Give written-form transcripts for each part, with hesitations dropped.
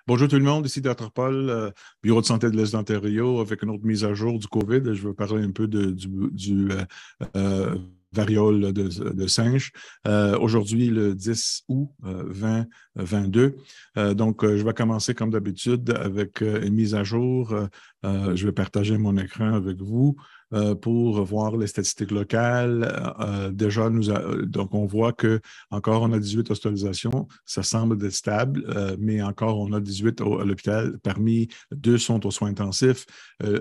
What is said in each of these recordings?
Bonjour tout le monde, ici Dr. Paul, Bureau de santé de l'Est d'Ontario, avec une autre mise à jour du COVID. Je veux parler un peu du variole de singe. Aujourd'hui, le 10 août 2022. Je vais commencer comme d'habitude avec une mise à jour. Je vais partager mon écran avec vous pour voir les statistiques locales. Donc, on voit que encore on a 18 hospitalisations. Ça semble être stable, mais encore on a 18 à l'hôpital. Parmi deux sont aux soins intensifs.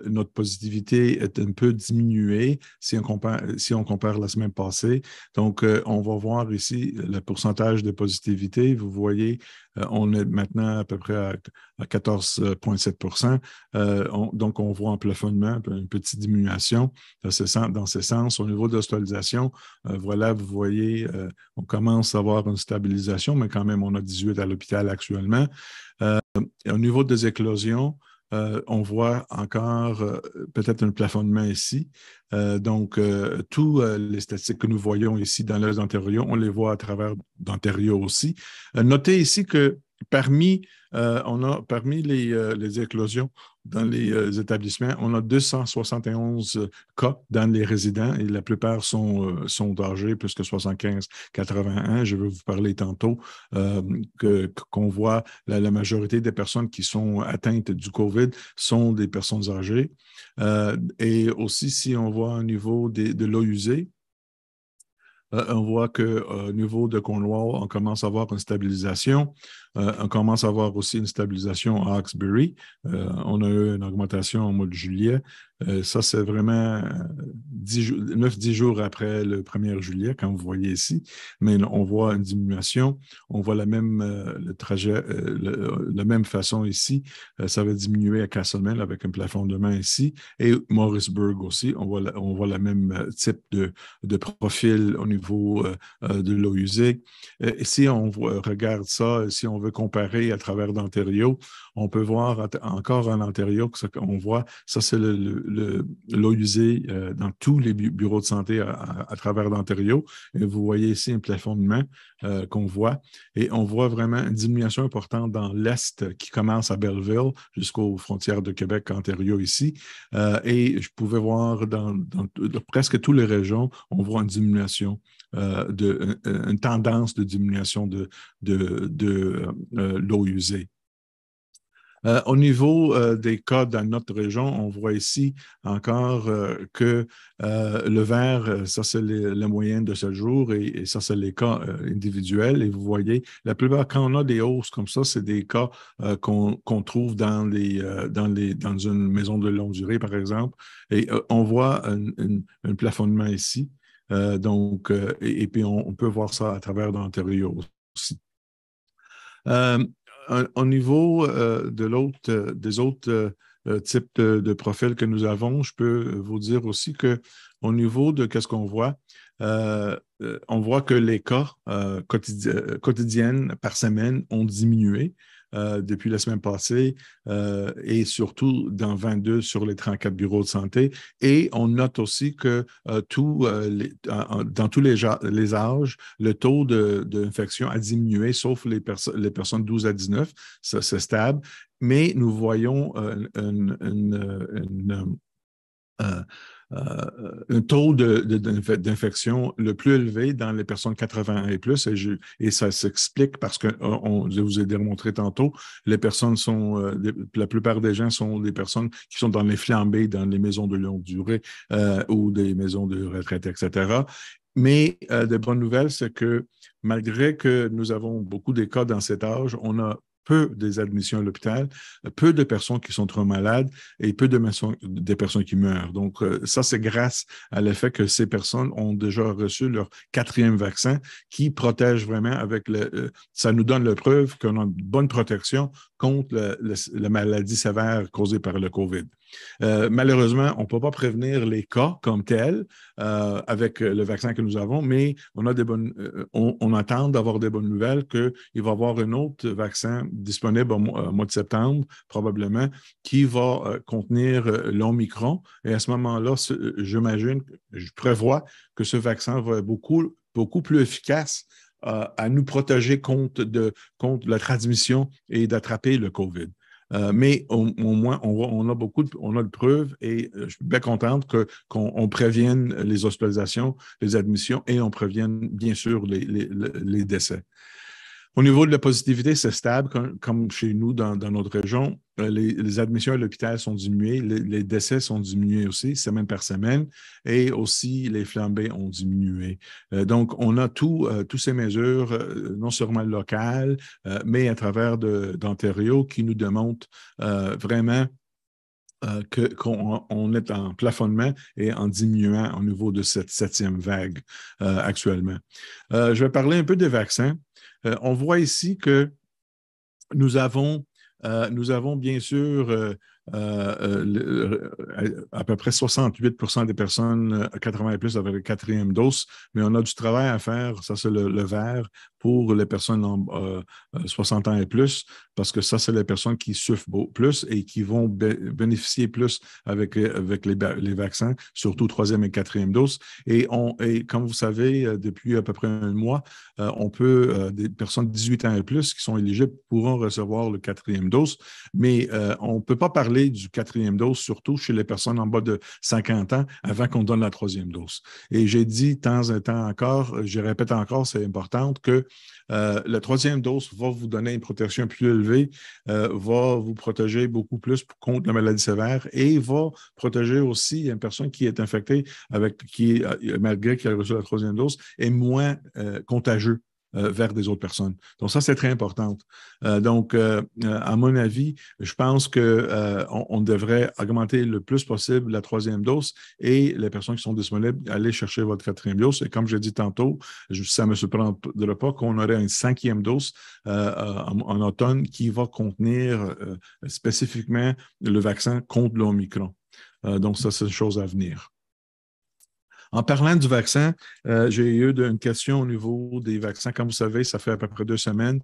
Notre positivité est un peu diminuée si on compare la semaine passée. Donc, on va voir ici le pourcentage de positivité. Vous voyez, on est maintenant à peu près à 14,7 %. Donc, on voit un plafonnement, une petite diminution dans ce sens. Au niveau de l'hospitalisation, voilà, vous voyez, on commence à avoir une stabilisation, mais quand même, on a 18 à l'hôpital actuellement. Au niveau des éclosions, on voit encore peut-être un plafonnement ici. Tous les statistiques que nous voyons ici dans l'Est d'Ontario, on les voit à travers d'Ontario aussi. Notez ici que parmi les éclosions dans les établissements, on a 271 cas dans les résidents et la plupart sont âgés, plus que 75-81. Je vais vous parler tantôt qu'on voit la majorité des personnes qui sont atteintes du COVID sont des personnes âgées. Et aussi, si on voit au niveau de l'eau usée, on voit qu'au niveau de Cornwall, on commence à avoir une stabilisation. On commence à avoir aussi une stabilisation à Hawkesbury. On a eu une augmentation au mois de juillet. Ça, c'est vraiment 9-10 jours après le 1er juillet, comme vous voyez ici. Mais on voit une diminution. On voit le trajet, la même façon ici. Ça va diminuer à Castlemaine avec un plafonnement ici. Et Morrisburg aussi, on voit le même type de profil au niveau de l'eau usée. Si on regarde ça, si on veut comparer à travers l'Ontario, on peut voir encore en Ontario qu'on voit, ça c'est l'eau usée dans tous les bureaux de santé à travers l'Ontario. Et vous voyez ici un plafonnement qu'on voit. Et on voit vraiment une diminution importante dans l'Est qui commence à Belleville jusqu'aux frontières de Québec, Ontario ici. Et je pouvais voir dans presque toutes les régions, on voit une diminution, une tendance de diminution de l'eau usée. Au niveau des cas dans notre région, on voit ici encore que le vert, ça c'est la moyenne de ce jour et ça c'est les cas individuels. Et vous voyez, la plupart, quand on a des hausses comme ça, c'est des cas qu'on trouve dans une maison de longue durée, par exemple. Et on voit un plafonnement ici. Et puis on peut voir ça à travers l'Ontario aussi. Au niveau des autres types de profils que nous avons, je peux vous dire aussi qu'au niveau de qu'est-ce qu'on voit, on voit que les cas quotidiennes par semaine ont diminué depuis la semaine passée et surtout dans 22 sur les 34 bureaux de santé. Et on note aussi que dans tous les âges, le taux d'infection a diminué, sauf les personnes 12 à 19, ça c'est stable. Mais nous voyons un taux d'infection le plus élevé dans les personnes 80 et plus, et ça s'explique parce que, je vous ai démontré tantôt, la plupart des gens sont des personnes qui sont dans les flambées, dans les maisons de longue durée ou des maisons de retraite, etc. Mais de bonnes nouvelles, c'est que malgré que nous avons beaucoup de cas dans cet âge, on a peu des admissions à l'hôpital, peu de personnes qui sont trop malades et peu de personnes qui meurent. Donc, ça, c'est grâce à l'effet que ces personnes ont déjà reçu leur 4e vaccin qui protège vraiment ça nous donne la preuve qu'on a une bonne protection contre la maladie sévère causée par le COVID. Malheureusement, on ne peut pas prévenir les cas comme tels avec le vaccin que nous avons, mais on attend d'avoir des bonnes nouvelles qu'il va y avoir un autre vaccin disponible au mois de septembre, probablement, qui va contenir l'Omicron. Et à ce moment-là, je prévois que ce vaccin va être beaucoup plus efficace à nous protéger contre la transmission et d'attraper le COVID. Mais au moins, on a de preuves et je suis bien contente qu'on prévienne les hospitalisations, les admissions et on prévienne bien sûr les décès. Au niveau de la positivité, c'est stable, comme chez nous dans notre région. Les admissions à l'hôpital sont diminuées, les décès sont diminués aussi, semaine par semaine, et aussi les flambées ont diminué. Donc, on a toutes ces mesures, non seulement locales, mais à travers d'Ontario, qui nous démontrent vraiment qu'on est en plafonnement et en diminuant au niveau de cette 7e vague actuellement. Je vais parler un peu des vaccins. On voit ici que nous avons bien sûr à peu près 68 des personnes 80 et plus avec la 4e dose, mais on a du travail à faire, ça c'est le vert, pour les personnes 60 ans et plus, parce que ça, c'est les personnes qui souffrent plus et qui vont bénéficier plus avec les vaccins, surtout 3e et 4e dose. Et comme vous savez, depuis à peu près un mois, des personnes de 18 ans et plus qui sont éligibles pourront recevoir le 4e dose, mais on ne peut pas parler du 4e dose, surtout chez les personnes en bas de 50 ans, avant qu'on donne la 3e dose. Et j'ai dit de temps en temps encore, je répète encore, c'est important, que la 3e dose va vous donner une protection plus élevée, va vous protéger beaucoup plus contre la maladie sévère et va protéger aussi une personne qui est infectée malgré qu'elle a reçu la 3e dose, est moins contagieux vers des autres personnes. Donc, ça, c'est très important. À mon avis, je pense qu'on devrait augmenter le plus possible la 3e dose et les personnes qui sont disponibles, aller chercher votre 4e dose. Et comme j'ai dit tantôt, ça ne me surprendra pas qu'on aurait une 5e dose en automne qui va contenir spécifiquement le vaccin contre l'Omicron. Donc, ça, c'est une chose à venir. En parlant du vaccin, j'ai eu une question au niveau des vaccins. Comme vous savez, ça fait à peu près 2 semaines,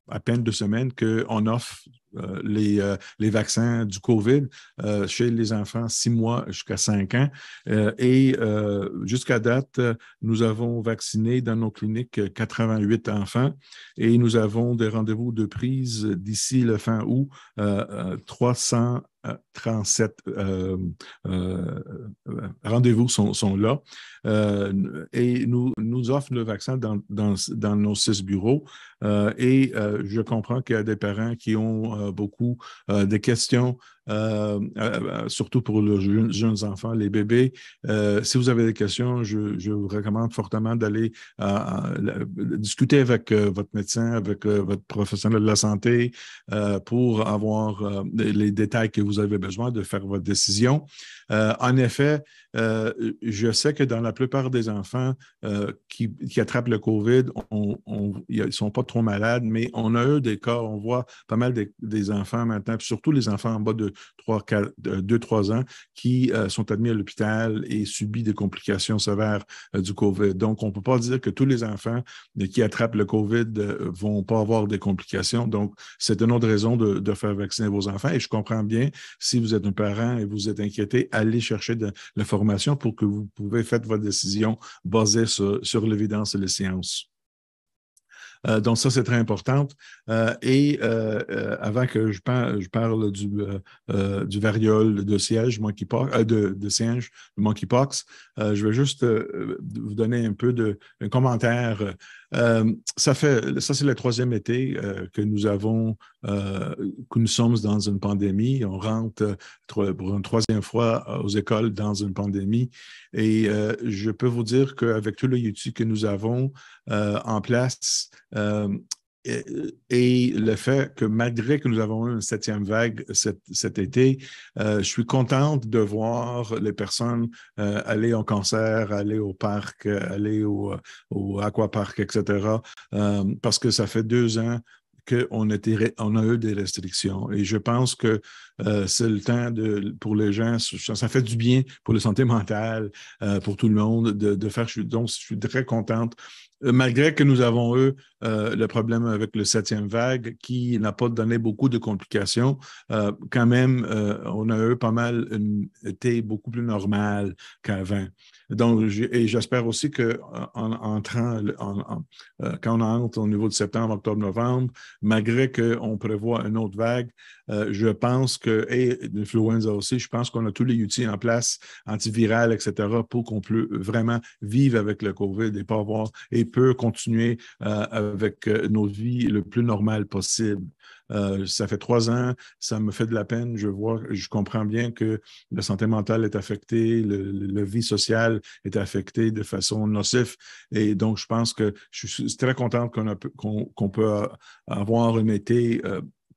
à peine 2 semaines, qu'on offre les vaccins du COVID chez les enfants 6 mois jusqu'à 5 ans. Jusqu'à date, nous avons vacciné dans nos cliniques 88 enfants et nous avons des rendez-vous de prise d'ici le fin août, 337 rendez-vous sont là et nous offrent le vaccin dans nos 6 bureaux. Je comprends qu'il y a des parents qui ont beaucoup de questions, surtout pour les jeunes enfants, les bébés. Si vous avez des questions, je vous recommande fortement d'aller discuter avec votre médecin, avec votre professionnel de la santé pour avoir les détails que vous avez besoin de faire votre décision. En effet, je sais que dans la plupart des enfants qui attrapent le COVID, ils ne sont pas trop malades, mais on a eu des cas, on voit pas mal des enfants maintenant, puis surtout les enfants en bas de 2-3 ans qui sont admis à l'hôpital et subissent des complications sévères du COVID. Donc, on ne peut pas dire que tous les enfants qui attrapent le COVID ne vont pas avoir des complications. Donc, c'est une autre raison de faire vacciner vos enfants. Et je comprends bien, si vous êtes un parent et vous êtes inquiété, allez chercher de l'information pour que vous pouvez faire votre décision basée sur l'évidence et les sciences. Donc, ça, c'est très important. Avant que je parle du variole de singe, le monkeypox, je vais juste vous donner un peu un commentaire. Ça, c'est le 3e été que nous sommes dans une pandémie. On rentre pour une 3e fois aux écoles dans une pandémie. Et je peux vous dire qu'avec tout le outils que nous avons en place, et le fait que malgré que nous avons eu une 7e vague cet été, je suis contente de voir les personnes aller au concert, aller au parc, aller au aquapark, etc. Parce que ça fait 2 ans qu'on a eu des restrictions. Et je pense que c'est le temps pour les gens, ça fait du bien pour la santé mentale, pour tout le monde de faire. Donc, je suis très contente. Malgré que nous avons eu le problème avec le 7e vague qui n'a pas donné beaucoup de complications, quand même, on a eu pas mal un été beaucoup plus normal qu'avant. Donc, et j'espère aussi que quand on entre au niveau de septembre, octobre, novembre, malgré qu'on prévoit une autre vague, je pense que, et l'influenza aussi, je pense qu'on a tous les outils en place, antivirales, etc., pour qu'on puisse vraiment vivre avec le COVID et pas avoir, et peut continuer avec nos vies le plus normal possible. Ça fait 3 ans, ça me fait de la peine. Je comprends bien que la santé mentale est affectée, la vie sociale est affectée de façon nocive. Et donc, je pense que je suis très content qu'on peut avoir un été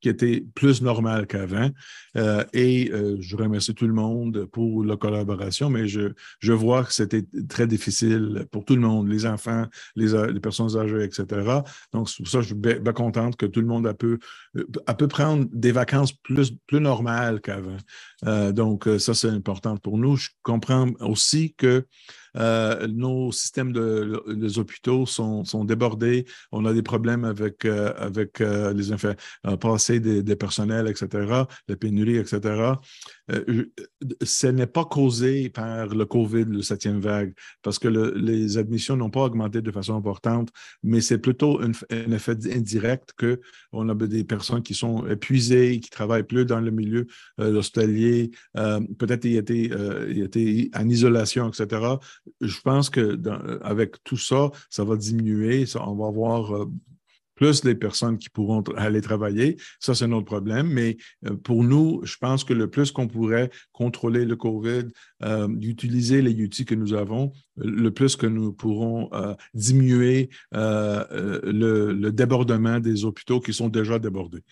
qui était plus normal qu'avant. Je remercie tout le monde pour la collaboration, mais je vois que c'était très difficile pour tout le monde, les enfants, les personnes âgées, etc. Donc, c'est pour ça que je suis bien contente que tout le monde a pu prendre des vacances plus normales qu'avant. Donc, ça, c'est important pour nous. Je comprends aussi que nos systèmes des hôpitaux sont débordés. On a des problèmes avec les passer des personnels, etc., la pénurie, etc. Ce n'est pas causé par le COVID, le 7e vague, parce que les admissions n'ont pas augmenté de façon importante, mais c'est plutôt un effet indirect qu'on a des personnes qui sont épuisées, qui travaillent plus dans le milieu hospitalier, peut-être il était en isolation, etc. Je pense que avec tout ça, ça va diminuer. On va avoir plus les personnes qui pourront aller travailler. Ça, c'est notre problème. Mais pour nous, je pense que le plus qu'on pourrait contrôler le COVID, utiliser les outils que nous avons, le plus que nous pourrons diminuer le débordement des hôpitaux qui sont déjà débordés.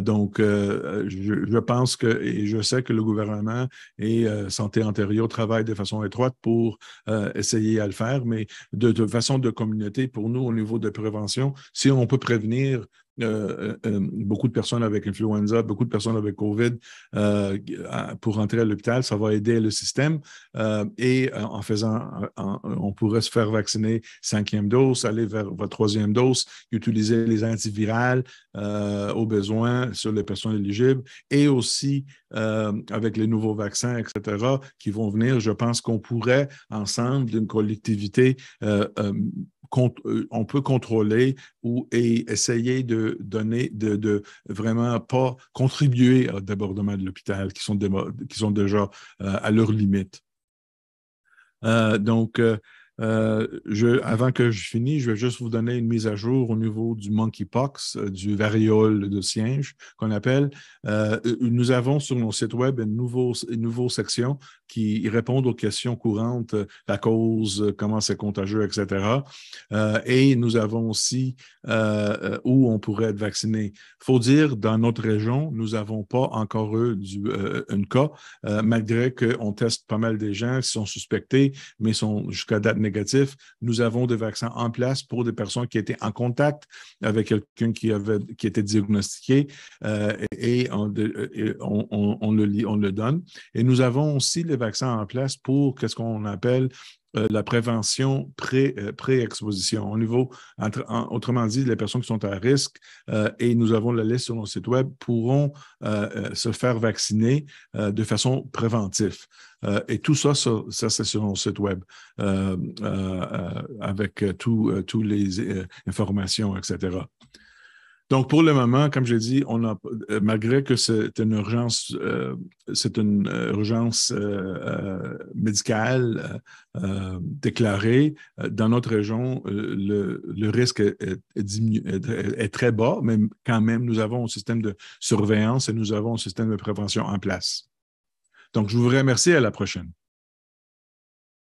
Donc, je pense que, et je sais que le gouvernement et Santé Ontario travaillent de façon étroite pour essayer à le faire, mais de façon de communauté, pour nous, au niveau de prévention, si on peut prévenir beaucoup de personnes avec influenza, beaucoup de personnes avec COVID pour rentrer à l'hôpital, ça va aider le système. On pourrait se faire vacciner 5e dose, aller vers votre 3e dose, utiliser les antivirales au besoin sur les personnes éligibles et aussi avec les nouveaux vaccins, etc., qui vont venir. Je pense qu'on pourrait, ensemble, d'une collectivité, on peut contrôler et essayer de donner, de vraiment pas contribuer au débordement de l'hôpital qui sont déjà à leur limite. Donc, avant que je finisse, je vais juste vous donner une mise à jour au niveau du monkeypox, du variole de singe qu'on appelle. Nous avons sur nos sites web une nouvelle section qui répond aux questions courantes, la cause, comment c'est contagieux, etc. Et nous avons aussi où on pourrait être vacciné. Il faut dire, dans notre région, nous n'avons pas encore eu un cas, malgré qu'on teste pas mal des gens qui sont suspectés, mais sont jusqu'à date négatifs. Nous avons des vaccins en place pour des personnes qui étaient en contact avec quelqu'un qui était diagnostiqué et on le donne. Et nous avons aussi les vaccins en place pour qu'est-ce qu'on appelle la prévention pré-exposition. Au niveau, autrement dit, les personnes qui sont à risque, et nous avons la liste sur nos sites web, pourront se faire vacciner de façon préventive. Et tout ça, c'est sur nos sites web avec toutes les informations, etc. Donc, pour le moment, comme j'ai dit, malgré que c'est une urgence médicale déclarée, dans notre région, le risque est très bas, mais quand même, nous avons un système de surveillance et nous avons un système de prévention en place. Donc, je vous remercie. À la prochaine.